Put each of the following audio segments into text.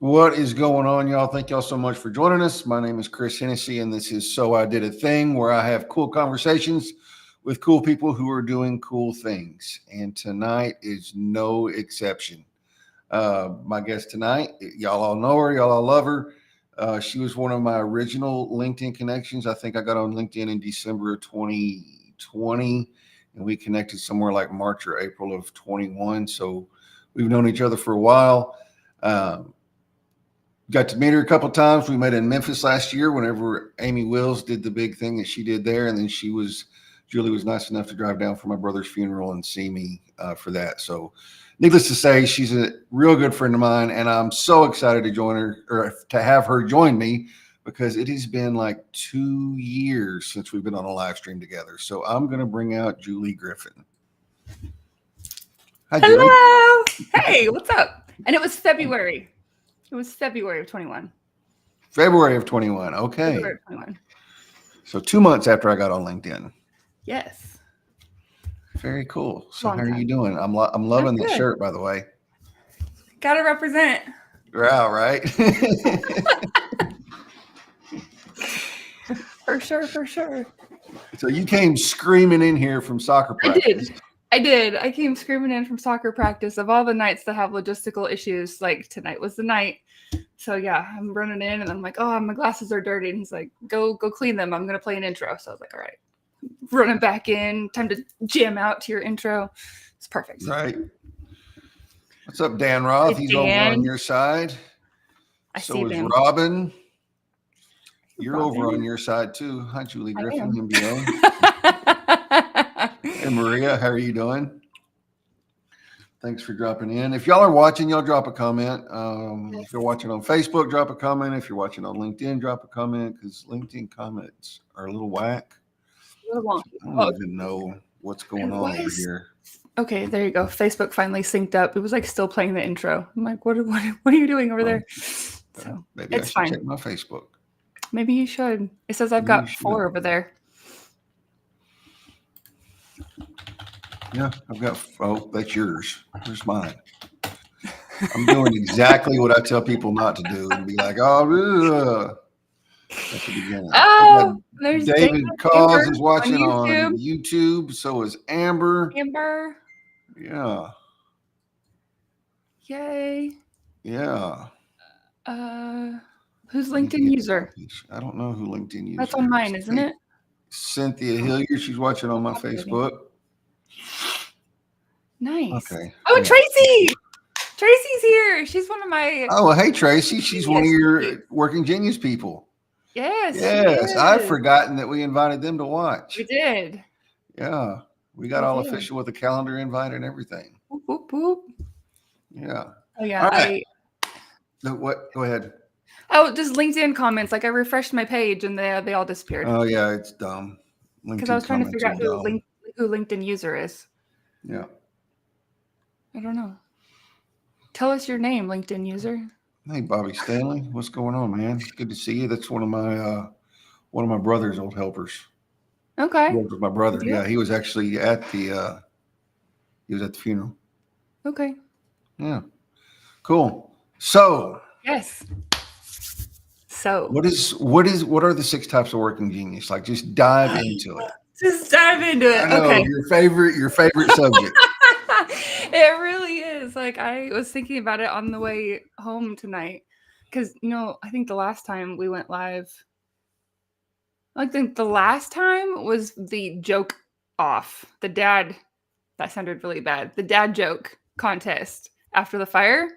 What is going on, y'all? Thank y'all so much for joining us. My name is Chris Hennessy, and this is So I Did a Thing, where I have cool conversations with cool people who are doing cool things. And tonight is no exception. My guest tonight, y'all all know her, y'all all love her. She was one of my original LinkedIn connections. I think I got on LinkedIn in December of 2020, and we connected somewhere like March or April of 21. So we've known each other for a while. Got to meet her a couple of times. We met in Memphis last year whenever Amy Wills did the big thing that she did there. And then Julie was nice enough to drive down for my brother's funeral and see me for that. So needless to say, she's a real good friend of mine. And I'm so excited to join her, or to have her join me, because it has been like 2 years since we've been on a live stream together. So I'm going to bring out Julie Griffin. Hi, hello. Julie. Hey, what's up? And it was February. It was February of 21. February of 21. Okay. February of 21. So 2 months after I got on LinkedIn. Yes. Very cool. So how are you doing? I'm loving the shirt, by the way. Gotta represent. Yeah, right. For sure. So you came screaming in here from soccer practice. I did. I came screaming in from soccer practice. Of all the nights that have logistical issues, like tonight was the night. So yeah, I'm running in and I'm like, oh, my glasses are dirty. And he's like, go clean them. I'm going to play an intro. So I was like, all right, running back in, time to jam out to your intro. It's perfect. Right. What's up, Dan Roth? He's over on your side. So is Robin. You're over on your side too. Hi, Julie Griffin, MBO. Hey, Maria, how are you doing? Thanks for dropping in. If y'all are watching, y'all drop a comment. If you're watching on Facebook, drop a comment. If you're watching on LinkedIn, drop a comment, because LinkedIn comments are a little whack. I don't even know what's going on over here. Okay, there you go. Facebook finally synced up. It was like still playing the intro. I'm like, what are you doing over there? So maybe I should check my Facebook. Maybe you should. It says I've got 4 over there. Yeah, I've got, that's yours. Here's mine. I'm doing exactly what I tell people not to do and be like, oh, at the beginning. Oh, there's David Cause is watching on YouTube. So is Amber. Yeah. Yay. Yeah. Who's LinkedIn user? I don't know who LinkedIn user. That's on mine, isn't it? Cynthia Hilliard. She's watching on my Facebook. Nice. Okay. Oh, Tracy. Tracy's here. She's one of my. Oh, well, hey, Tracy. She's one of your Working Genius people. Yes. I've forgotten that we invited them to watch. We did. Yeah. We got all official with the calendar invite and everything. Whoop, whoop, whoop. Yeah. Oh, yeah. All right. What? Go ahead. Oh, just LinkedIn comments. Like I refreshed my page and they all disappeared. Oh, yeah. It's dumb. Because I was trying to figure out who LinkedIn user is. Yeah. I don't know. Tell us your name, LinkedIn user. Hey, Bobby Stanley, what's going on, man? Good to see you. That's one of my brother's old helpers. Okay. Worked with my brother. Yeah. Yeah, he was actually at the funeral. Okay. Yeah, cool. So, Yes. So what are the 6 types of working genius? Like, just dive into it. just dive into I it. know Okay. your favorite subject. It really is. Like I was thinking about it on the way home tonight. Cause I think the last time we went live, I think the last time was the joke off. The dad, that sounded really bad. The dad joke contest after the fire.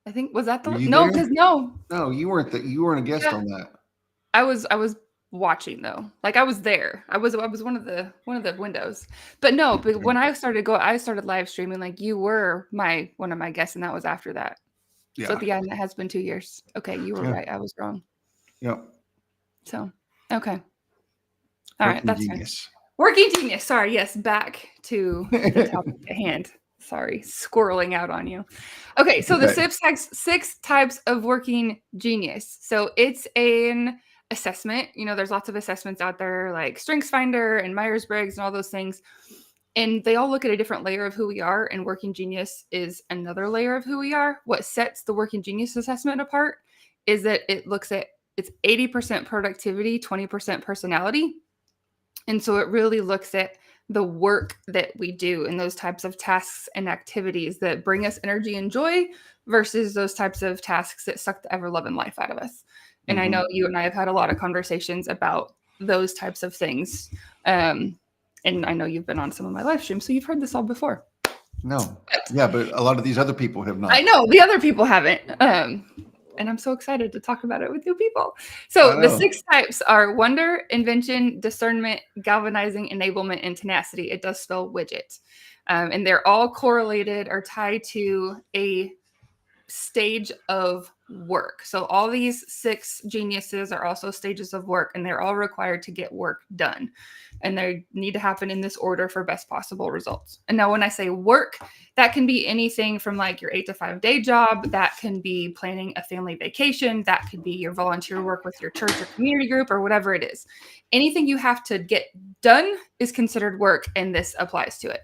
I think was that Were the you no, there? because no. No, you weren't a guest Yeah. on that. I was watching though. Like I was there. I was one of the windows. But no, but when I started live streaming, like you were one of my guests, and that was after that. So Yeah, yeah, and that has been 2 years. Okay, you were yeah, right. I was wrong. yeah. So okay. All right, Working that's fine. genius. Working genius. Sorry, yes, back to the topic at hand. Sorry, squirreling out on you. Okay, so the Okay. 6 types of working genius. So it's an assessment. There's lots of assessments out there like StrengthsFinder and Myers-Briggs and all those things. And they all look at a different layer of who we are, and working genius is another layer of who we are. What sets the working genius assessment apart is that it's 80% productivity, 20% personality. And so it really looks at the work that we do and those types of tasks and activities that bring us energy and joy versus those types of tasks that suck the ever loving life out of us. And I know you and I have had a lot of conversations about those types of things. And I know you've been on some of my live streams, so you've heard this all before. No. Yeah, but a lot of these other people have not. I know the other people haven't. And I'm so excited to talk about it with you people. I So the know. 6 types are wonder, invention, discernment, galvanizing, enablement, and tenacity. It does spell widget. And they're all correlated or tied to a stage of work. So all these 6 geniuses are also stages of work, and they're all required to get work done. And they need to happen in this order for best possible results. And now when I say work, that can be anything from like your 8 to 5 day job. That can be planning a family vacation. That could be your volunteer work with your church or community group or whatever it is. Anything you have to get done is considered work, and this applies to it.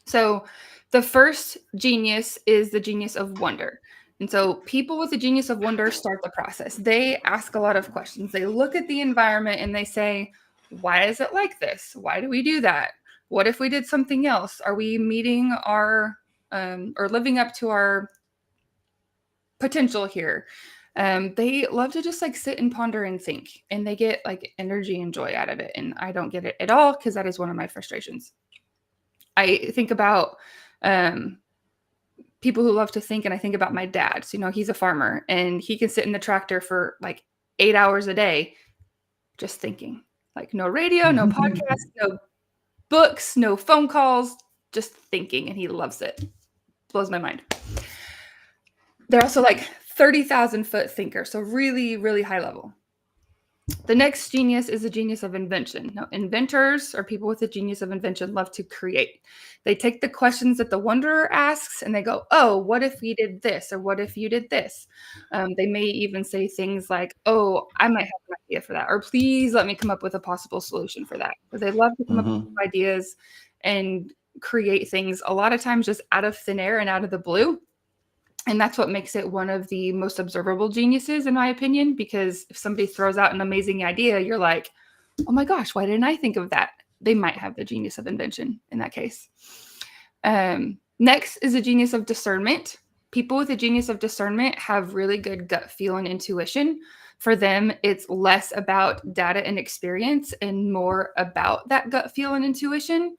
So the first genius is the genius of wonder. And so people with the genius of wonder start the process. They ask a lot of questions. They look at the environment and they say, why is it like this? Why do we do that? What if we did something else? Are we meeting our or living up to our potential here? They love to just like sit and ponder and think, and they get like energy and joy out of it. And I don't get it at all because that is one of my frustrations. I think about people who love to think, and I think about my dad. So, he's a farmer, and he can sit in the tractor for like 8 hours a day just thinking. Like no radio, no podcast, no books, no phone calls, just thinking, and he loves it. Blows my mind. They're also like 30,000 foot thinkers, so really, really high level. The next genius is the genius of invention. Now, inventors or people with the genius of invention love to create. They take the questions that the wanderer asks and they go, oh, what if we did this? Or what if you did this? They may even say things like, oh, I might have an idea for that. Or please let me come up with a possible solution for that. But they love to come up with ideas and create things a lot of times just out of thin air and out of the blue. And that's what makes it one of the most observable geniuses, in my opinion, because if somebody throws out an amazing idea, you're like, oh my gosh, why didn't I think of that? They might have the genius of invention in that case. Next is a genius of discernment. People with a genius of discernment have really good gut feel and intuition. For them, it's less about data and experience and more about that gut feel and intuition.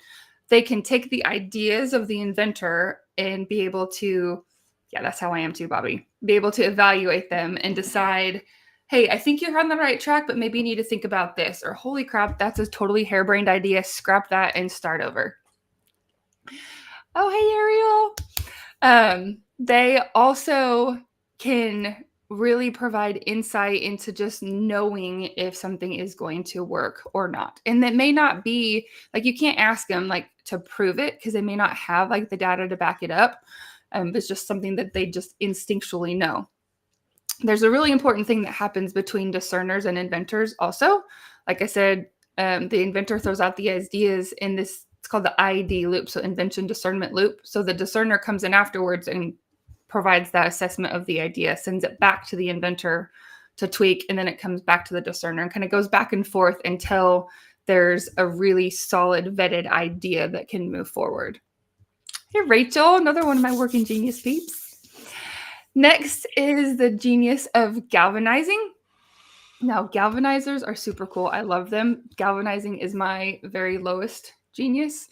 They can take the ideas of the inventor and be able to, yeah, that's how I am too, Bobby, be able to evaluate them and decide, hey, I think you're on the right track, but maybe you need to think about this. Or holy crap, that's a totally harebrained idea. Scrap that and start over. Oh, hey, Ariel. They also can really provide insight into just knowing if something is going to work or not. And that may not be like, you can't ask them like to prove it because they may not have like the data to back it up. It's just something that they just instinctually know. There's a really important thing that happens between discerners and inventors also. Like I said, the inventor throws out the ideas in this, it's called the ID loop, so invention discernment loop. So the discerner comes in afterwards and provides that assessment of the idea, sends it back to the inventor to tweak, and then it comes back to the discerner and kind of goes back and forth until there's a really solid vetted idea that can move forward. Hey, Rachel, another one of my working genius peeps. Next is the genius of galvanizing. Now, galvanizers are super cool. I love them. Galvanizing is my very lowest genius.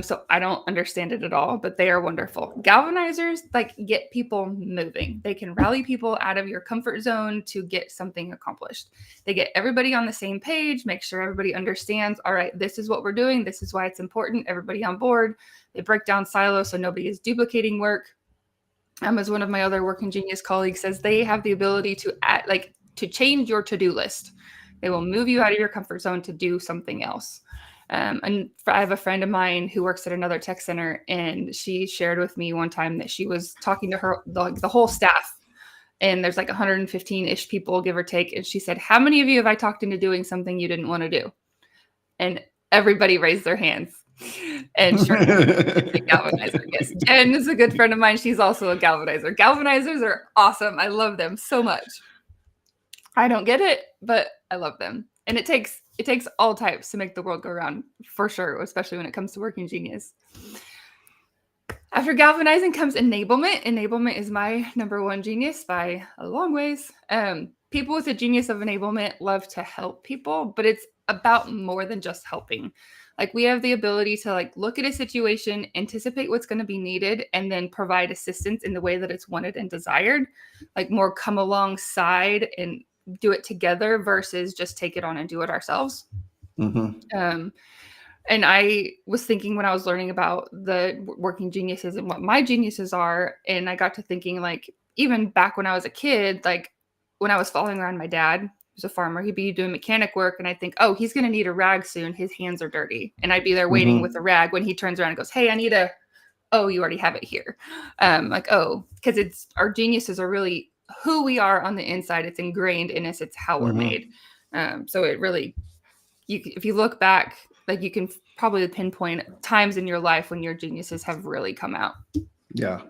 So I don't understand it at all, but they are wonderful. Galvanizers like get people moving. They can rally people out of your comfort zone to get something accomplished. They get everybody on the same page, make sure everybody understands, all right, this is what we're doing. This is why it's important. Everybody on board. They break down silos so nobody is duplicating work. As one of my other working genius colleagues says, they have the ability to to change your to-do list. They will move you out of your comfort zone to do something else. And I have a friend of mine who works at another tech center, and she shared with me one time that she was talking to her, the whole staff, and there's like 115-ish people, give or take. And she said, how many of you have I talked into doing something you didn't want to do? And everybody raised their hands. And sure, a galvanizer. Yes, Jen is a good friend of mine. She's also a galvanizer. Galvanizers are awesome. I love them so much. I don't get it, but I love them. And it takes all types to make the world go round, for sure, especially when it comes to working genius. After galvanizing comes enablement. Enablement is my number one genius by a long ways. People with a genius of enablement love to help people, but it's about more than just helping. Like, we have the ability to like look at a situation, anticipate what's going to be needed, and then provide assistance in the way that it's wanted and desired. Like, more come alongside and do it together versus just take it on and do it ourselves. Mm-hmm. And I was thinking when I was learning about the working geniuses and what my geniuses are, and I got to thinking, like, even back when I was a kid, like when I was following around my dad, who's a farmer, he'd be doing mechanic work, and I think, oh, he's going to need a rag soon. His hands are dirty. And I'd be there waiting with the rag when he turns around and goes, hey, I need oh, you already have it here. Like, oh, because it's, our geniuses are really who we are on the inside. It's ingrained in us. It's how we're made. So it really, if you look back, like, you can probably pinpoint times in your life when your geniuses have really come out. Yeah.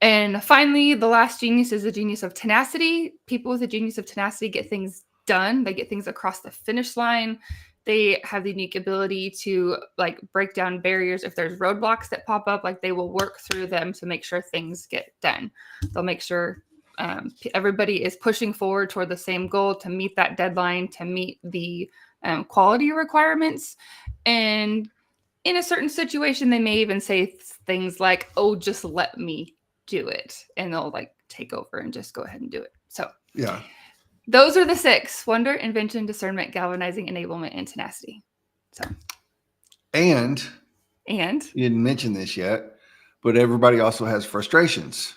And finally, the last genius is the genius of tenacity. People with a genius of tenacity get things done. They get things across the finish line. They have the unique ability to like break down barriers. If there's roadblocks that pop up, like, they will work through them to make sure things get done. They'll make sure everybody is pushing forward toward the same goal, to meet that deadline, to meet the quality requirements. And in a certain situation, they may even say things like, oh, just let me do it. And they'll like take over and just go ahead and do it. So yeah, those are the 6: wonder, invention, discernment, galvanizing, enablement, and tenacity. So, and you didn't mention this yet, but everybody also has frustrations.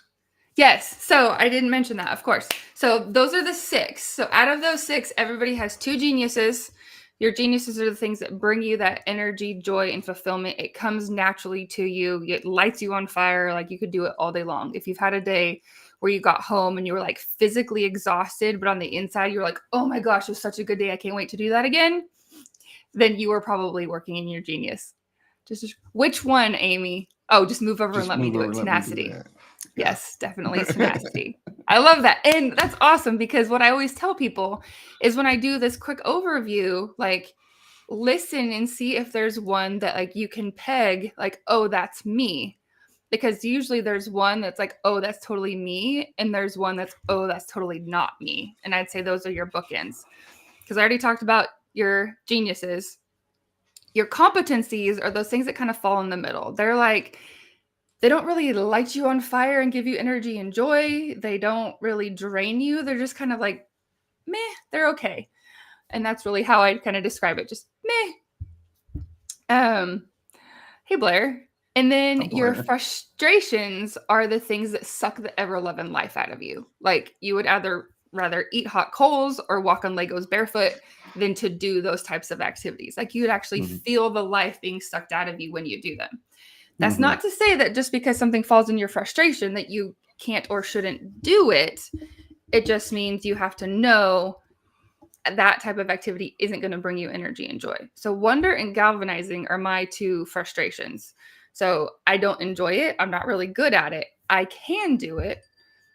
Yes. So I didn't mention that, of course. So those are the 6. So out of those 6, everybody has 2 geniuses. Your geniuses are the things that bring you that energy, joy, and fulfillment. It comes naturally to you. It lights you on fire. Like, you could do it all day long. If you've had a day where you got home and you were like physically exhausted, but on the inside, you're like, oh my gosh, it was such a good day. I can't wait to do that again. Then you were probably working in your genius. Just which one, Amy? Oh, just move over and let me do it. Tenacity. Yeah. Yes, definitely tenacity. I love that. And that's awesome, because what I always tell people is, when I do this quick overview, like, listen and see if there's one that like you can peg, like, oh, that's me. Because usually there's one that's like, oh, that's totally me. And there's one that's, oh, that's totally not me. And I'd say those are your bookends. Because I already talked about your geniuses. Your competencies are those things that kind of fall in the middle. They're like, they don't really light you on fire and give you energy and joy. They don't really drain you. They're just kind of like, meh, they're okay. And that's really how I kind of describe it. Just meh. Hey, Blair. And then I'm your playing. frustrations are the things that suck the ever-loving life out of you. Like you would either rather eat hot coals or walk on Legos barefoot than to do those types of activities. Like you'd actually Mhm. feel the life being sucked out of you when you do them. That's Mhm. not to say that just because something falls in your frustration that you can't or shouldn't do it. It just means you have to know that type of activity isn't going to bring you energy and joy. So wonder and galvanizing are my two frustrations. So I don't enjoy it. I'm not really good at it. I can do it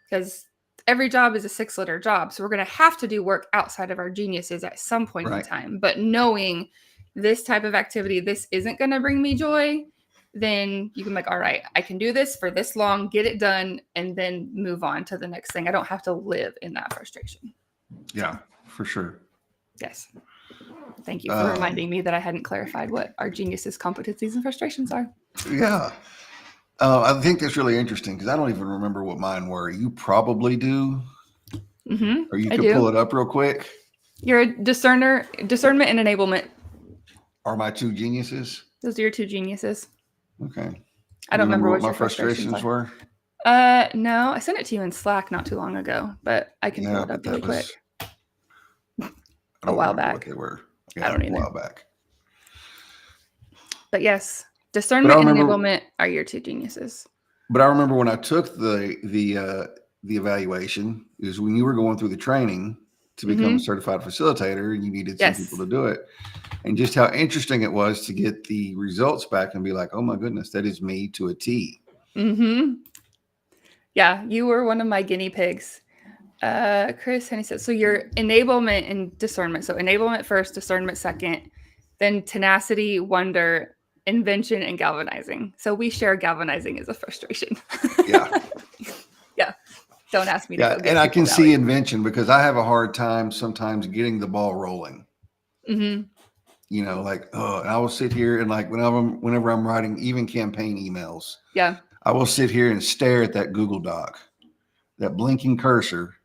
because every job is a 6-letter job. So we're going to have to do work outside of our geniuses at some point in Right. time. But knowing this type of activity, this isn't going to bring me joy, then you can be like, all right, I can do this for this long, get it done, and then move on to the next thing. I don't have to live in that frustration. Yeah, for sure. Yes. Thank you for reminding me that I hadn't clarified what our geniuses' competencies and frustrations are. Yeah. I think that's really interesting because I don't even remember what mine were. You probably do, or you I could pull do. it up real quick. You're a discerment and enablement. Are my two geniuses? Those are your two geniuses. Okay. I don't You remember remember what what my your frustrations frustrations are. were? No, I sent it to you in Slack not too long ago, but I can pull Yeah, it up but really that was, quick. I A don't while remember what back. they were. I Yeah, don't a either. while back. But yes, But I discernment and remember, enablement are your two geniuses. but I remember when I took the evaluation is when you were going through the training to become a certified facilitator, and you needed some people Yes. to do it, and just how interesting it was to get the results back and be like, oh my goodness, that is me to a T. Yeah, you were one of my guinea pigs. Chris Henny said, so your enablement and discernment. So enablement first, discernment second, then tenacity, wonder, invention, and galvanizing. So we share galvanizing as a frustration. Yeah. Yeah. Don't ask me to Yeah. go And get I people can see rallied. invention because I have a hard time sometimes getting the ball rolling. Mm-hmm. You know, like, oh, and I will sit here and like whenever I'm writing even campaign emails, Yeah. I will sit here and stare at that Google Doc, that blinking cursor,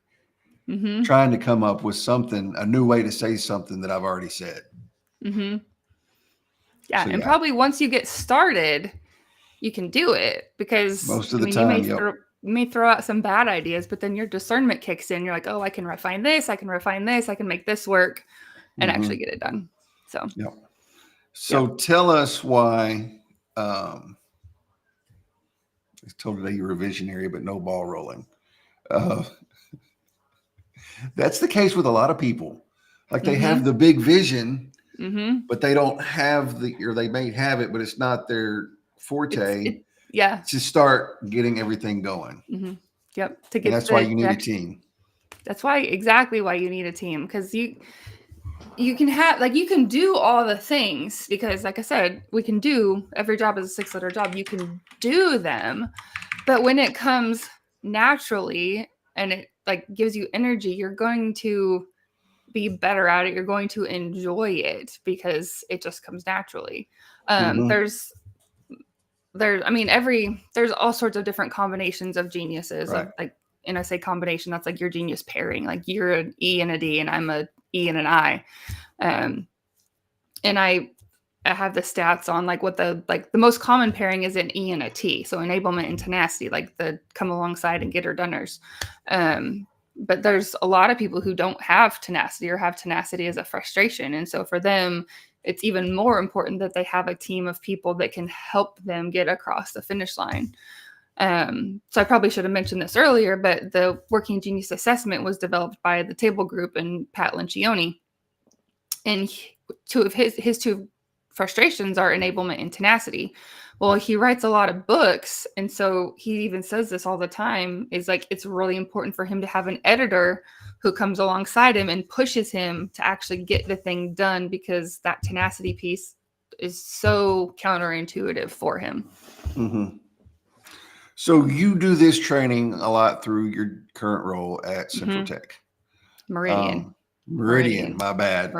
Mm-hmm. trying to come up with something, a new way to say something that I've already said. Mm-hmm. Yeah. So And yeah, probably once you get started, you can do it because most of I the mean you time, yep. may throw out some bad ideas, but then your discernment kicks in. You're like, oh, I can refine this, I can refine this, I can make this work and actually get it done. So Yep. So tell us why. I told today you were a visionary, but no ball rolling. Uh, that's the case with a lot of people. Like they have Mm-hmm. the big vision, Mm-hmm. but they don't have or they may have it, but it's not their forte Yeah. to start getting everything going. Mm-hmm. Yep. To And get that's why you to need a actually, team. that's why exactly why you need a team because you can have like you can do all the things because like I said, we can do every job is a 6-letter job. You can do them, but when it comes naturally and it like gives you energy, you're going to be better at it. You're going to enjoy it because it just comes naturally. Mm-hmm. I mean, there's all sorts of different combinations of geniuses Right. of like, and I say combination, that's like your genius pairing. Like you're an E and a D and I'm a E and an I. And I have the stats on like what the most common pairing is an E and a T. So enablement and tenacity, like the come alongside and get her doners. But there's a lot of people who don't have tenacity or have tenacity as a frustration. And so for them, it's even more important that they have a team of people that can help them get across the finish line. So I probably should have mentioned this earlier, but the Working Genius Assessment was developed by the Table Group and Pat Lencioni. And two of his two frustrations are enablement and tenacity. Well, he writes a lot of books, and so he even says this all the time, is like it's really important for him to have an editor who comes alongside him and pushes him to actually get the thing done because that tenacity piece is so counterintuitive for him. Mm-hmm. So you do this training a lot through your current role at Central Tech. Meridian. Meridian, my bad.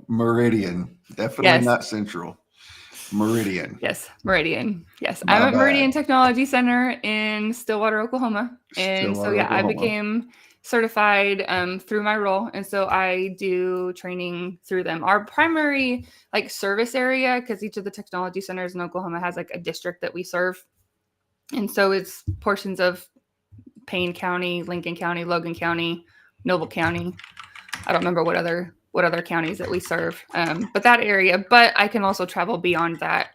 Meridian, definitely Yes. not Central. Meridian. Yes, Meridian. Yes, My I'm at Meridian bad. Technology Center in Stillwater, Oklahoma. And so, Stillwater, yeah, I Oklahoma. became certified through my role, and so I do training through them. Our primary like service area, because each of the technology centers in Oklahoma has like a district that we serve, and so it's portions of Payne County, Lincoln County, Logan County, Noble County. I don't remember what other counties that we serve, but that area. But I can also travel beyond that,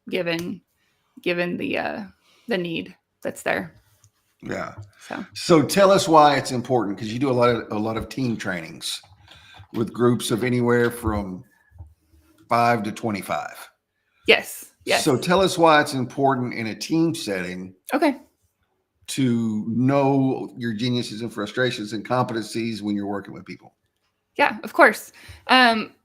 given the need that's there. Yeah. So So tell us why it's important, because you do a lot of team trainings with groups of anywhere from 5 to 25. yes. So tell us why it's important in a team setting Okay. to know your geniuses and frustrations and competencies when you're working with people. Yeah, of course.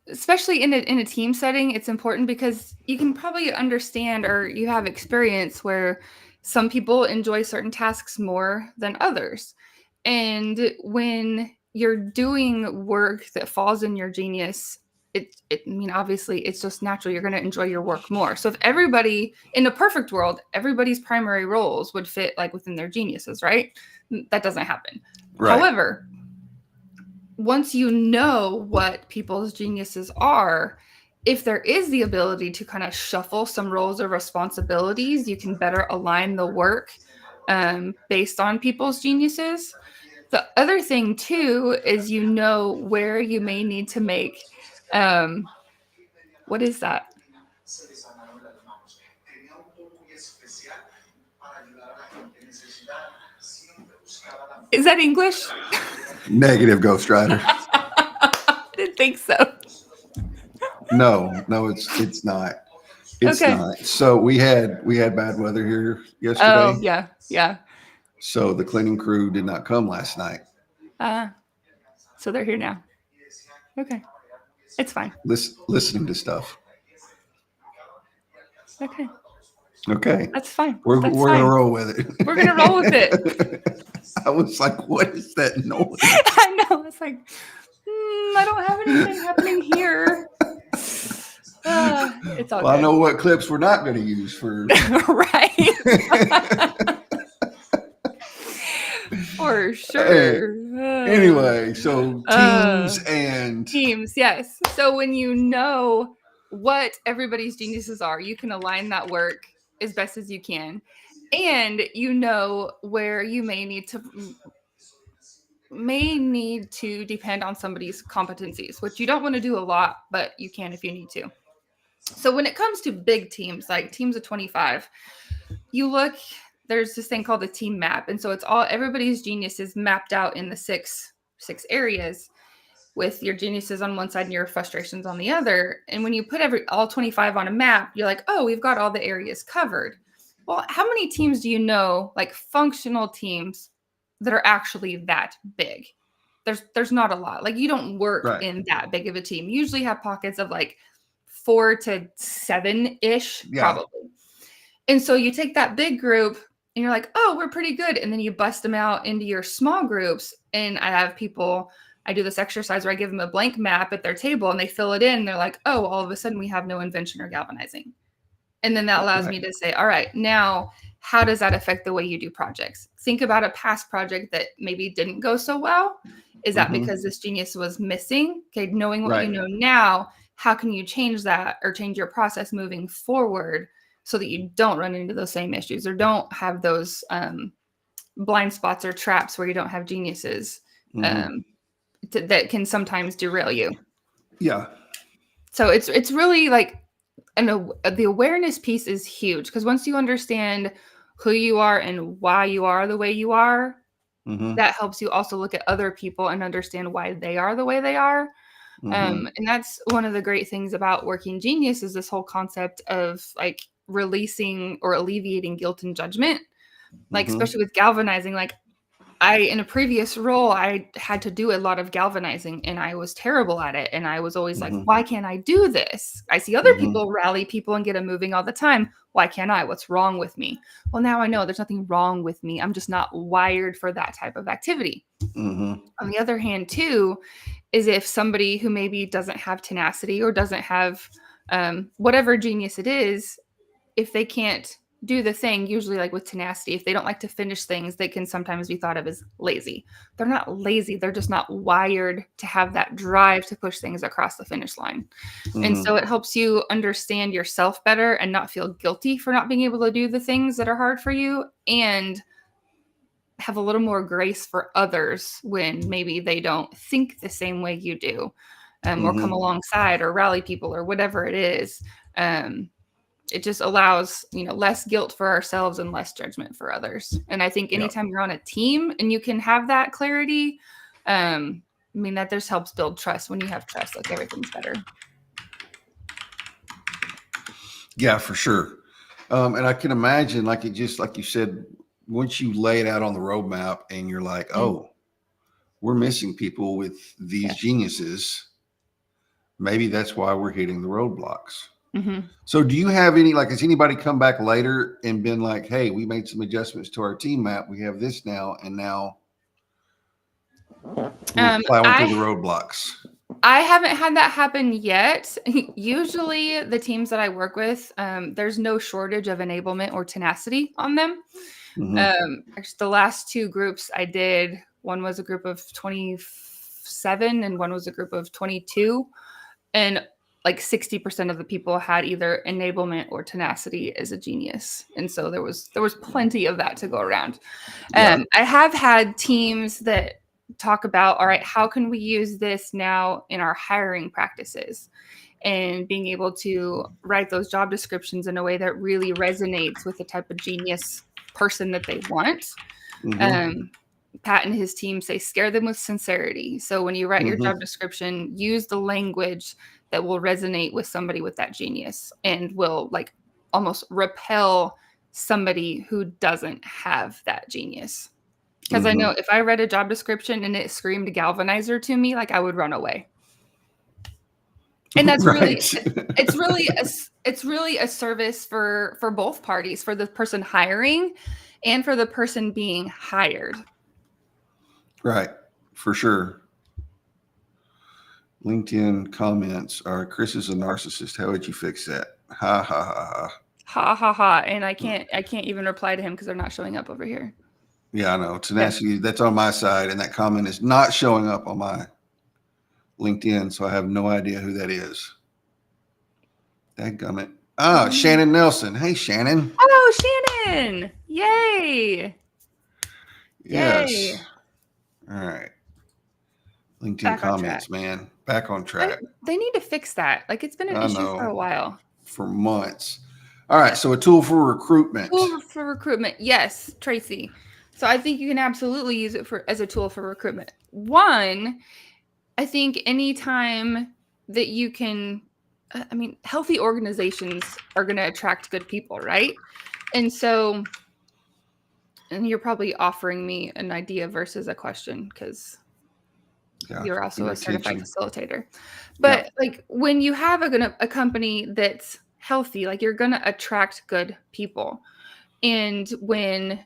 Especially in a team setting, it's important because you can probably understand or you have experience where some people enjoy certain tasks more than others. And when you're doing work that falls in your genius, I mean, obviously, it's just natural. You're going to enjoy your work more. So if everybody in a perfect world, everybody's primary roles would fit like within their geniuses, right? That doesn't happen. Right. However, once you know what people's geniuses are, if there is the ability to kind of shuffle some roles or responsibilities, you can better align the work based on people's geniuses. The other thing too is you know where you may need to make what is that? Is that English? Negative, Ghost Rider. I didn't think so. No, it's not. It's Okay. not. So we had bad weather here yesterday. Oh yeah. So the cleaning crew did not come last night. So they're here now. Okay. It's fine. Listening to stuff. Okay. Okay. That's fine. We're That's gonna fine. roll with it. We're gonna roll with it. I was like, what is that noise? I know. It's like, I don't have anything happening here. It's all Well, good. I know what clips we're not going to use for. Right. For sure. Anyway, so teams, yes. So when you know what everybody's geniuses are, you can align that work as best as you can. And you know where you may need to depend on somebody's competencies, which you don't want to do a lot, but you can if you need to. So when it comes to big teams, like teams of 25, there's this thing called the team map. And so it's all everybody's geniuses mapped out in the six areas with your geniuses on one side and your frustrations on the other. And when you put all 25 on a map, you're like, oh, we've got all the areas covered. Well, how many teams do you know, like functional teams that are actually that big? There's not a lot. Like you don't work in that big of a team. You usually have pockets of like 4 to 7-ish, probably. And so you take that big group and you're like, oh, we're pretty good. And then you bust them out into your small groups. And I do this exercise where I give them a blank map at their table and they fill it in. And they're like, oh, all of a sudden we have no invention or galvanizing. And then that allows me to say, all right, now how does that affect the way you do projects? Think about a past project that maybe didn't go so well. Is that because this genius was missing? Okay, knowing what you know now, how can you change that or change your process moving forward so that you don't run into those same issues or don't have those blind spots or traps where you don't have geniuses that can sometimes derail you. Yeah. So it's really like, the awareness piece is huge because once you understand who you are and why you are the way you are, that helps you also look at other people and understand why they are the way they are. And that's one of the great things about working genius is this whole concept of like releasing or alleviating guilt and judgment, like especially with galvanizing. Like in a previous role, I had to do a lot of galvanizing and I was terrible at it. And I was always like, why can't I do this? I see other people rally people and get them moving all the time. Why can't I? What's wrong with me? Well, now I know there's nothing wrong with me. I'm just not wired for that type of activity. On the other hand, too, is if somebody who maybe doesn't have tenacity or doesn't have whatever genius it is, if they can't do the thing, usually like with tenacity, if they don't like to finish things, they can sometimes be thought of as lazy. They're not lazy. They're just not wired to have that drive to push things across the finish line. And Mhm. so it helps you understand yourself better and not feel guilty for not being able to do the things that are hard for you, and have a little more grace for others when maybe they don't think the same way you do, or come Mhm. alongside or rally people or whatever it is. Um, it just allows, less guilt for ourselves and less judgment for others. And I think Yeah. anytime you're on a team and you can have that clarity, I mean, that just helps build trust. When you have trust, like everything's better. Yeah, for sure. And I can imagine, like it just like you said, once you lay it out on the roadmap and you're like, Mm. oh, we're missing people with these Yes. geniuses. Maybe that's why we're hitting the roadblocks. Mm-hmm. So do you have any, like, has anybody come back later and been like, hey, we made some adjustments to our team map. We have this now, and now we're plowing through the I roadblocks. I haven't had that happen yet. Usually, the teams that I work with, there's no shortage of enablement or tenacity on them. Mhm. Actually, the last two groups I did, one was a group of 27 and one was a group of 22. And like 60% of the people had either enablement or tenacity as a genius. And so there was plenty of that to go around. Yeah. I have had teams that talk about, all right, how can we use this now in our hiring practices? And being able to write those job descriptions in a way that really resonates with the type of genius person that they want. Mhm. Um, Pat and his team say scare them with sincerity. So when you write your Mhm. job description, use the language that will resonate with somebody with that genius and will like almost repel somebody who doesn't have that genius. Because I know Mhm. if I read a job description and it screamed galvanizer to me, like I would run away. And that's really Right. it's really a service for both parties, for the person hiring and for the person being hired. Right. For sure. LinkedIn comments are Chris is a narcissist. How would you fix that? Ha ha ha Ha ha ha. And I ha. can't even reply to him because they're not showing up over here. Yeah, I know. Yeah. Tenacity, that's on my side, and that comment is not showing up on my LinkedIn, so I have no idea who that is. Dadgummit. Ah, Shannon Nelson. Hey, Shannon. Oh, Shannon. Yay. Yes. Yay. All right. LinkedIn Back on track. comments, man. Back on They, track. they need to fix that. Like it's been an I issue for know. a while. For months. All right. So a tool for recruitment. Tool for recruitment. Yes, Tracy. So I think you can absolutely use it as a tool for recruitment. One, I think anytime that you can, I mean, healthy organizations are going to attract good people, right? And so, and you're probably offering me an idea versus a question because Yeah. you're also a certified Retention. facilitator. Yeah. But like when you have a company that's healthy, like you're going to attract good people. And when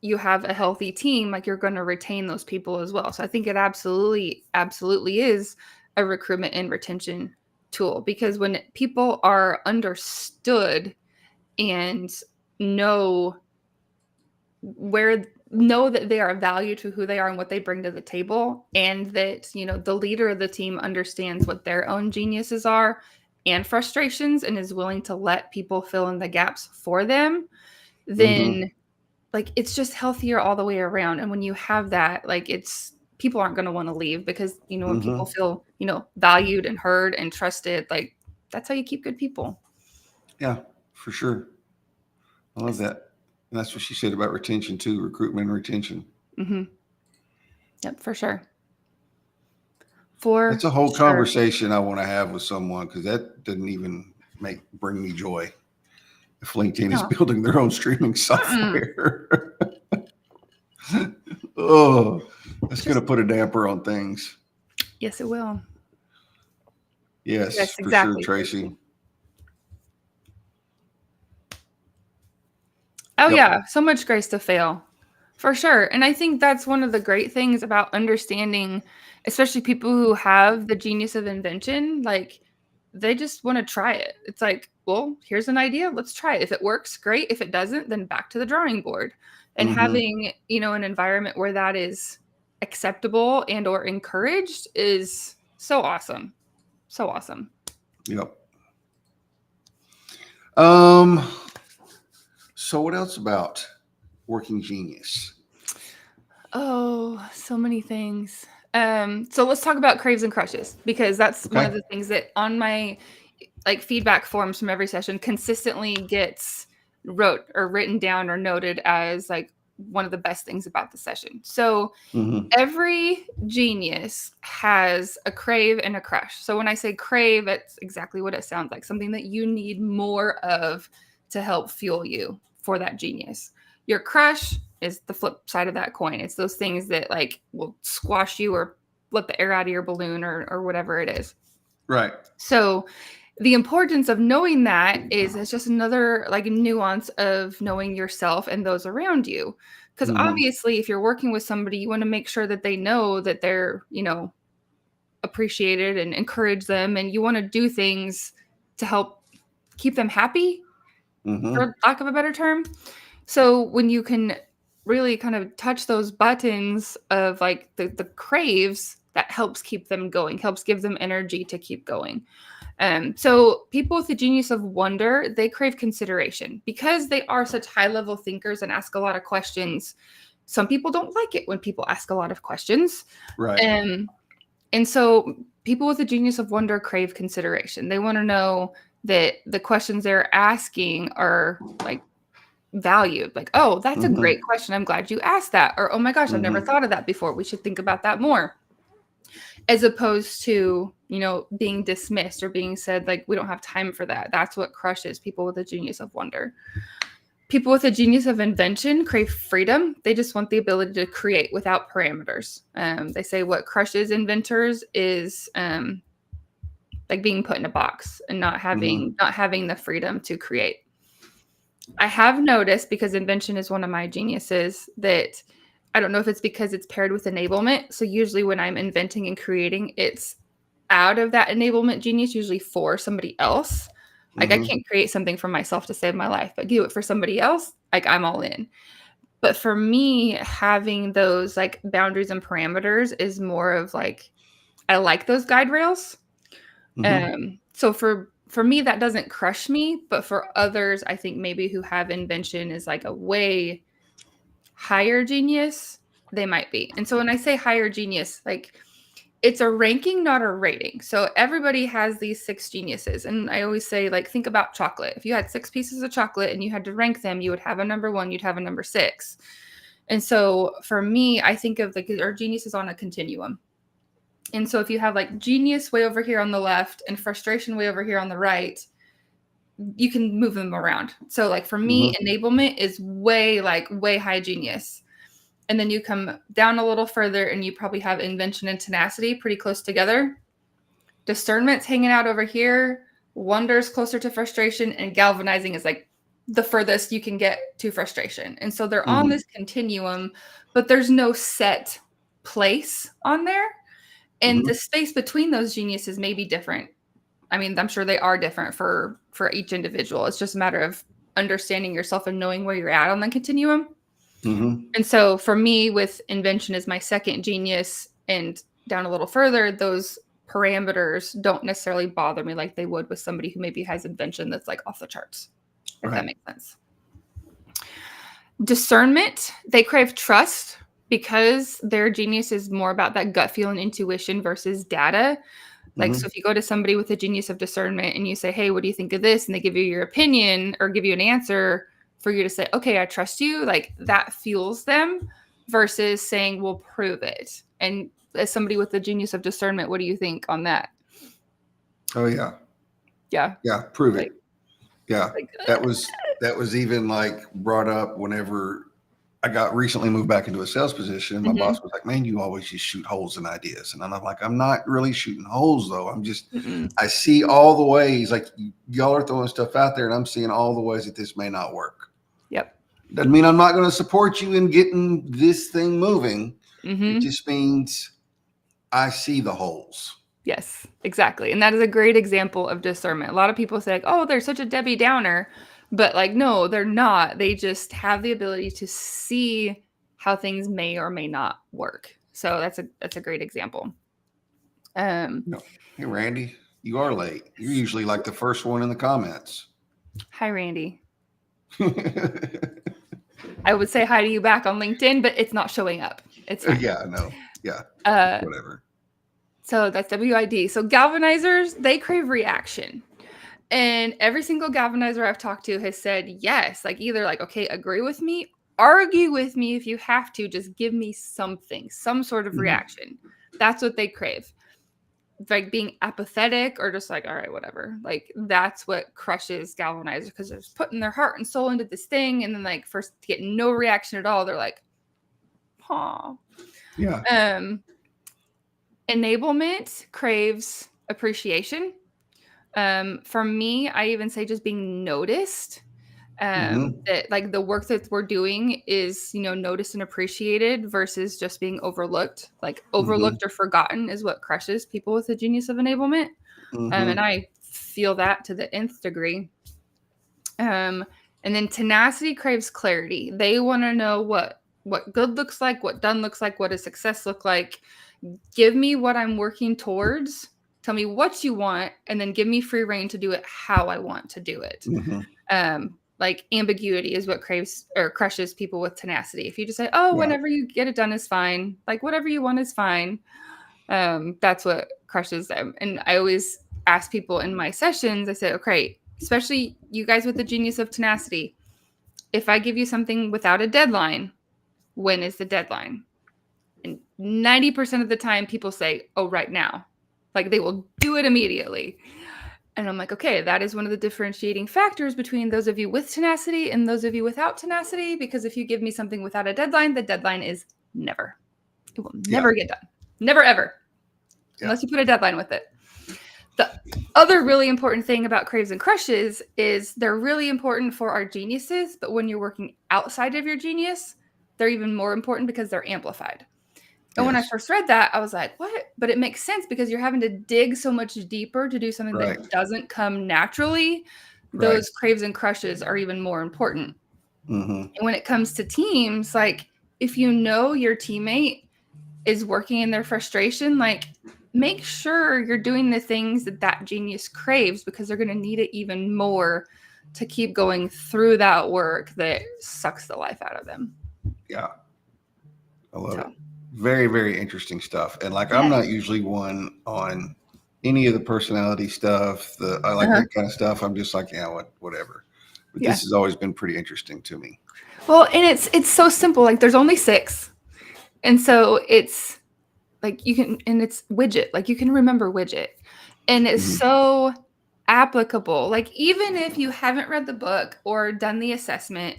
you have a healthy team, like you're going to retain those people as well. So I think it absolutely is a recruitment and retention tool, because when people are understood and know know that they are of value to who they are and what they bring to the table, and that the leader of the team understands what their own geniuses are and frustrations and is willing to let people fill in the gaps for them, Mm-hmm. then like it's just healthier all the way around. And when you have that, like it's people aren't going to want to leave, because when people Mm-hmm. feel valued and heard and trusted, like that's how you keep good people. Yeah, for sure. I love Yes. that. And that's what she said about retention too, recruitment and retention. Mm-hmm. Yep, for sure. That's For a whole sure. conversation I want to have with someone, because that doesn't even bring me joy. If LinkedIn is No. building their own streaming Mm-mm. software. Oh, that's going Just to put a damper on things. yes, it will. Yes, Yes, for sure, exactly, Tracy. Tracy. Oh Yep. yeah, so much grace to fail. For sure. And I think that's one of the great things about understanding, especially people who have the genius of invention, like they just want to try it. It's like, well, here's an idea. Let's try it. If it works, great. If it doesn't, then back to the drawing board. And having, an environment where that is acceptable and or encouraged is so awesome. So awesome. Yep. So what else about Working Genius? Oh, so many things. So let's talk about craves and crushes, because that's one of the things that on my feedback forms from every session consistently gets written down or noted as one of the best things about the session. So every genius has a crave and a crush. So when I say crave, it's exactly what it sounds like, something that you need more of to help fuel you for that genius. Your crush is the flip side of that coin. It's those things that will squash you or let the air out of your balloon or whatever it is. Right. So the importance of knowing that is it's just another nuance of knowing yourself and those around you. Because obviously, if you're working with somebody, you want to make sure that they know that they're, appreciated and encourage them. And you want to do things to help keep them happy, for lack of a better term. So when you can really kind of touch those buttons of the craves, that helps keep them going, helps give them energy to keep going. So people with the genius of wonder, they crave consideration because they are such high-level thinkers and ask a lot of questions. Some people don't like it when people ask a lot of questions. Right. And so people with the genius of wonder crave consideration. They want to know that the questions they're asking are valued. Oh, that's a great question. I'm glad you asked that. Or, oh my gosh, I've never thought of that before. We should think about that more. As opposed to, being dismissed or being said, we don't have time for that. That's what crushes people with a genius of wonder. People with a genius of invention crave freedom. They just want the ability to create without parameters. They say what crushes inventors is being put in a box and not having the freedom to create. I have noticed, because invention is one of my geniuses, that I don't know if it's because it's paired with enablement. So usually when I'm inventing and creating, it's out of that enablement genius, usually for somebody else. I can't create something for myself to save my life, but do it for somebody else. I'm all in. But for me, having those boundaries and parameters is more of I like those guide rails. So for me, that doesn't crush me, but for others, I think maybe who have invention is a way higher genius, they might be. And so when I say higher genius, it's a ranking, not a rating. So everybody has these 6 geniuses. And I always say, think about chocolate. If you had 6 pieces of chocolate and you had to rank them, you would have a number 1, you'd have a number 6. And so for me, I think of our genius is on a continuum. And so if you have genius way over here on the left and frustration way over here on the right, you can move them around. So for me, enablement is way high genius. And then you come down a little further and you probably have invention and tenacity pretty close together. Discernment's hanging out over here. Wonder's closer to frustration, and galvanizing is the furthest you can get to frustration. And so they're on this continuum, but there's no set place on there. And the space between those geniuses may be different. I mean, I'm sure they are different for each individual. It's just a matter of understanding yourself and knowing where you're at on the continuum. And so for me, with invention as my second genius and down a little further, those parameters don't necessarily bother me like they would with somebody who maybe has invention that's off the charts, if that makes sense. Discernment, they crave trust because their genius is more about that gut feel and intuition versus data. So if you go to somebody with a genius of discernment and you say, hey, what do you think of this? And they give you your opinion or give you an answer for you to say, okay, I trust you. That fuels them versus saying, well, prove it. And as somebody with the genius of discernment, what do you think on that? Oh, yeah. Yeah. Yeah. Prove it. Yeah. That was even brought up whenever I got recently moved back into a sales position. My boss was like, man, you always just shoot holes in ideas. And I'm like, I'm not really shooting holes though. I'm just, I see all the ways y'all are throwing stuff out there and I'm seeing all the ways that this may not work. Yep. Doesn't mean I'm not going to support you in getting this thing moving. It just means I see the holes. Yes, exactly. And that is a great example of discernment. A lot of people say, like, oh, they're such a Debbie Downer. But like, no, they're not. They just have the ability to see how things may or may not work. So that's a great example. No. Hey, Randy, you are late. You're usually like the first one in the comments. Hi, Randy. I would say hi to you back on LinkedIn, but it's not showing up. It's fine. Yeah, no. Yeah. Whatever. So that's WID. So galvanizers, they crave reaction. And every single galvanizer I've talked to has said yes. Like either like, okay, agree with me, argue with me if you have to, just give me something, some sort of reaction. That's what they crave. Like being apathetic or just like, all right, whatever. Like that's what crushes galvanizers because they're just putting their heart and soul into this thing. And then like first to get no reaction at all, they're like, huh. Yeah. Enablement craves appreciation. For me, I even say just being noticed. That like the work that we're doing is, noticed and appreciated versus just being overlooked. Like overlooked or forgotten is what crushes people with the genius of enablement. And I feel that to the nth degree. And then tenacity craves clarity. They want to know what good looks like, what done looks like, what does success look like. Give me what I'm working towards. Tell me what you want, and then give me free reign to do it how I want to do it. Like ambiguity is what craves or crushes people with tenacity. If you just say, oh, whenever you get it done is fine. Like whatever you want is fine. That's what crushes them. And I always ask people in my sessions, I say, okay, especially you guys with the genius of tenacity. If I give you something without a deadline, when is the deadline? And 90% of the time people say, oh, right now. Like they will do it immediately. And I'm like, okay, that is one of the differentiating factors between those of you with tenacity and those of you without tenacity. Because if you give me something without a deadline, the deadline is never. It will never get done. Never, ever. Unless you put a deadline with it. The other really important thing about craves and crushes is they're really important for our geniuses. But when you're working outside of your genius, they're even more important because they're amplified. And when I first read that, I was like, what? But it makes sense because you're having to dig so much deeper to do something that doesn't come naturally. Those craves and crushes are even more important. And when it comes to teams, like if you know your teammate is working in their frustration, like make sure you're doing the things that genius craves because they're going to need it even more to keep going through that work that sucks the life out of them. Yeah. I love it. Very, very interesting stuff. And like, I'm not usually one on any of the personality stuff. I like that kind of stuff. I'm just like, whatever. But this has always been pretty interesting to me. Well, and it's so simple. Like there's only 6. And so it's like it's widget. Like you can remember widget. And it's so applicable. Like even if you haven't read the book or done the assessment,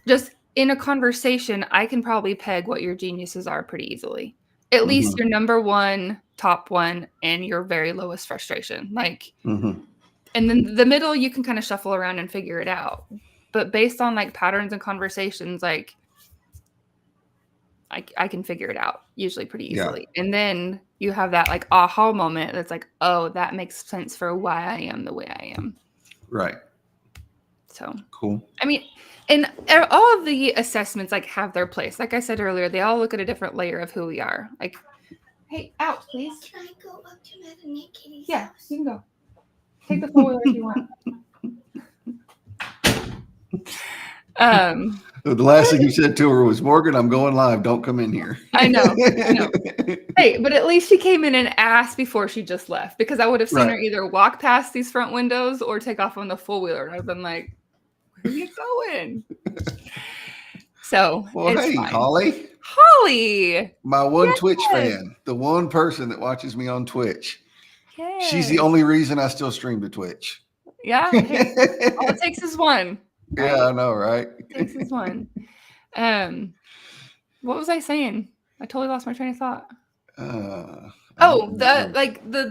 just in a conversation, I can probably peg what your geniuses are pretty easily. At least your number 1, top 1, and your very lowest frustration. Like, and then the middle, you can kind of shuffle around and figure it out. But based on like patterns and conversations, like I can figure it out usually pretty easily. And then you have that like aha moment that's like, oh, that makes sense for why I am the way I am. Right. So cool. I mean, and all of the assessments like have their place. Like I said earlier, they all look at a different layer of who we are. Like, hey, out, please. Can I go up to Mother Nick Kitty's Yeah, house? you can go. Take the 4-wheeler if you want. The last thing you said to her was, Morgan, I'm going live. Don't come in here. I know. Hey, but at least she came in and asked before she just left because I would have seen her either walk past these front windows or take off on the 4-wheeler. And I've been like, where are you going? So, hey, fine. Holly, my one Twitch fan, the one person that watches me on Twitch. Yes. She's the only reason I still stream to Twitch. Yeah. Hey, all it takes is one. Right? Yeah, I know, right? It takes is one. What was I saying? I totally lost my train of thought. The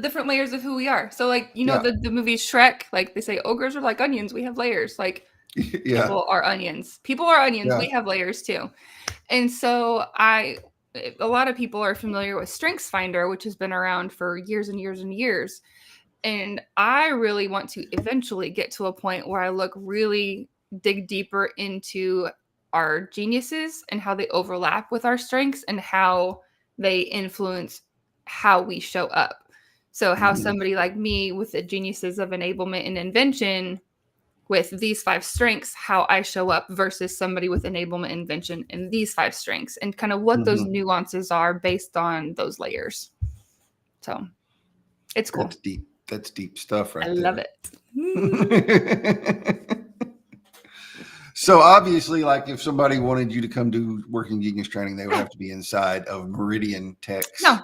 different layers of who we are. So like, the movie Shrek, like they say ogres are like onions. We have layers. Like people are onions. People are onions. We have layers too. And so a lot of people are familiar with StrengthsFinder, which has been around for years and years and years. And I really want to eventually get to a point where I dig deeper into our geniuses and how they overlap with our strengths and how they influence how we show up. So how Mhm. somebody like me with the geniuses of enablement and invention with these 5 strengths, how I show up versus somebody with enablement invention and these 5 strengths, and kind of what those Mhm. nuances are based on those layers. So it's cool. That's deep. That's deep stuff I right love there. it. So obviously, like if somebody wanted you to come do working genius training, they would have to be inside of Meridian Tech's. No,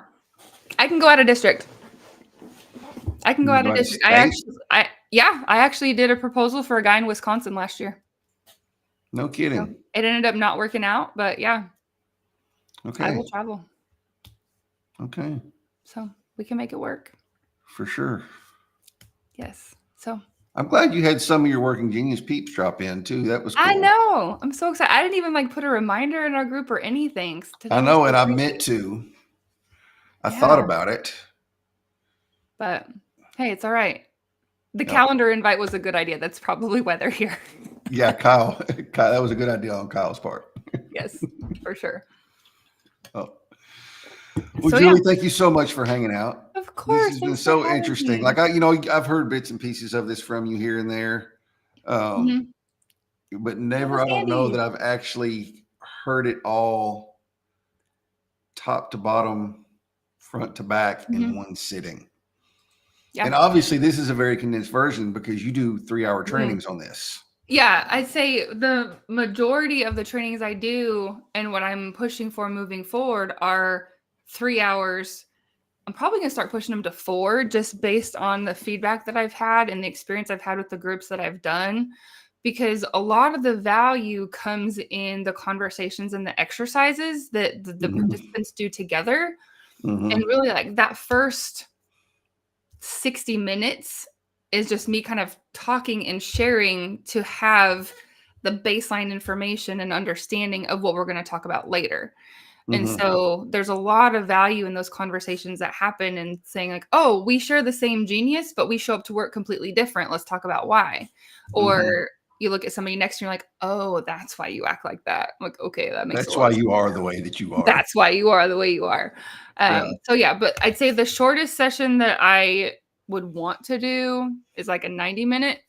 I can go out of district. I can go You out go of out of district. state? I actually did a proposal for a guy in Wisconsin last year. No So kidding. it ended up not working out, but yeah, I Okay. will travel. Okay. So we can make it work. For sure. Yes. So I'm glad you had some of your working genius peeps drop in too. That was cool. I know. I'm so excited. I didn't even like put a reminder in our group or anything. Today I was know, so and I crazy. meant to. I Yeah. thought about it. But hey, it's all right. The Yep. calendar invite was a good idea. That's probably why they're here. Yeah, Kyle, that was a good idea on Kyle's part. Yes, for sure. Oh. Well, So Julie, yeah, thank you so much for hanging out. of This course. has been Thanks for so having interesting. me. Like I've heard bits and pieces of this from you here and there, Mhm. but That never. was I don't know handy. that I've actually heard it all, top to bottom, front to back, in Mhm. one sitting. Yeah. And obviously, this is a very condensed version because you do 3-hour Mhm. trainings on this. Yeah, I'd say the majority of the trainings I do and what I'm pushing for moving forward are 3 hours. I'm probably going to start pushing them to 4 just based on the feedback that I've had and the experience I've had with the groups that I've done. Because a lot of the value comes in the conversations and the exercises that the Mhm. participants do together. And Mhm. really, like that first 60 minutes is just me kind of talking and sharing to have the baseline information and understanding of what we're going to talk about later. And Mhm. so there's a lot of value in those conversations that happen and saying like, oh, we share the same genius, but we show up to work completely different. Let's talk about why. Or Mhm. you look at somebody next to you and you're like, oh, that's why you act like that. I'm like, okay, that makes a That's lot why of sense. you are the way that you are. That's why you are the way you are. Yeah. So yeah, but I'd say the shortest session that I would want to do is like a 90-minute.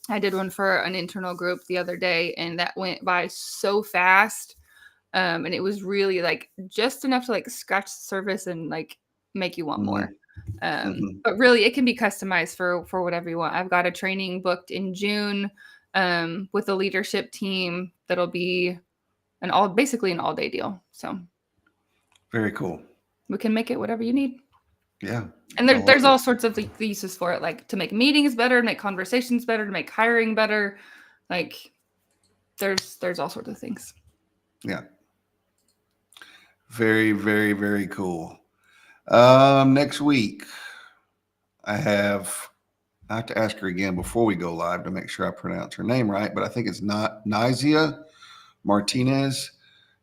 I did one for an internal group the other day and that went by so fast. And it was really like just enough to like scratch the surface and like make you want more. Mhm. But really it can be customized for whatever you want. I've got a training booked in June with a leadership team that'll be basically an all-day deal. So Very cool. we can make it whatever you need. Yeah. And I love there's it. all sorts of like, uses for it, like to make meetings better, to make conversations better, to make hiring better. Like there's all sorts of things. Yeah. Very, very, very cool. Next week, I have to ask her again before we go live to make sure I pronounce her name right, but I think it's not Nizia Martinez.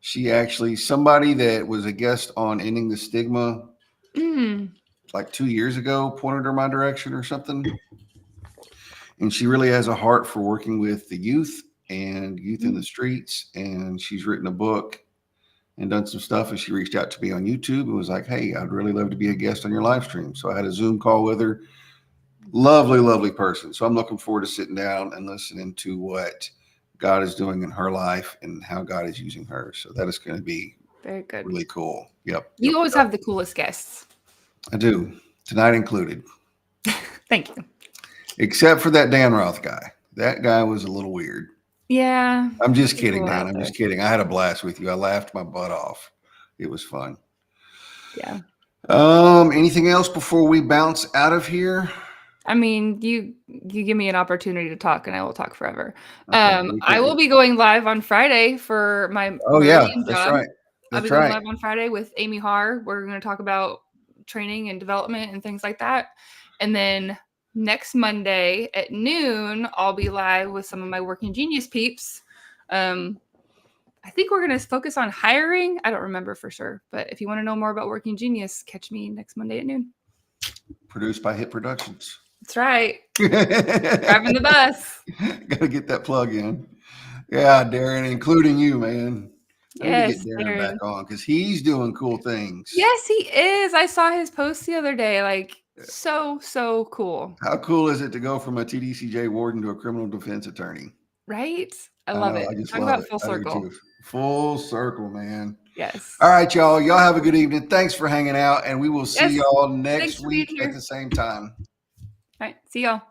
Somebody that was a guest on Ending the Stigma like 2 years ago, pointed her my direction or something. And she really has a heart for working with the youth and youth in the streets. And she's written a book and done some stuff. And she reached out to me on YouTube and was like, hey, I'd really love to be a guest on your live stream. So I had a Zoom call with her. Lovely, lovely person. So I'm looking forward to sitting down and listening to what God is doing in her life and how God is using her. So that is going to be Very good. really cool. Yep. You always have the coolest guests. I do. Tonight included. Thank you. Except for that Dan Roth guy. That guy was a little weird. Yeah. I'm just kidding, People Dan. out I'm there. just kidding. I had a blast with you. I laughed my butt off. It was fun. Yeah. Anything else before we bounce out of here? I mean, you give me an opportunity to talk and I will talk forever. Okay, we I can- will be going live on Friday for my Oh yeah, Meridian that's job. right. I'll be That's going right. live on Friday with Amy Haar. We're going to talk about training and development and things like that. And then next Monday at noon, I'll be live with some of my Working Genius peeps. I think we're going to focus on hiring. I don't remember for sure, but if you want to know more about Working Genius, catch me next Monday at noon. Produced by Hit Productions. That's right. Gotta Driving the bus. get that plug in. Yeah, Darren, including you, man. I need to Yes, get Darren Darren. back on because he's doing cool things. Yes, he is. I saw his post the other day. Like, so cool. How cool is it to go from a TDCJ warden to a criminal defense attorney? Right? I love know, it. I just Talk love about it. full I do circle. too. Full circle, man. Yes. All right, y'all. Y'all have a good evening. Thanks for hanging out, and we will see Yes. y'all Thanks next for being week here. at the same time. All right. See y'all.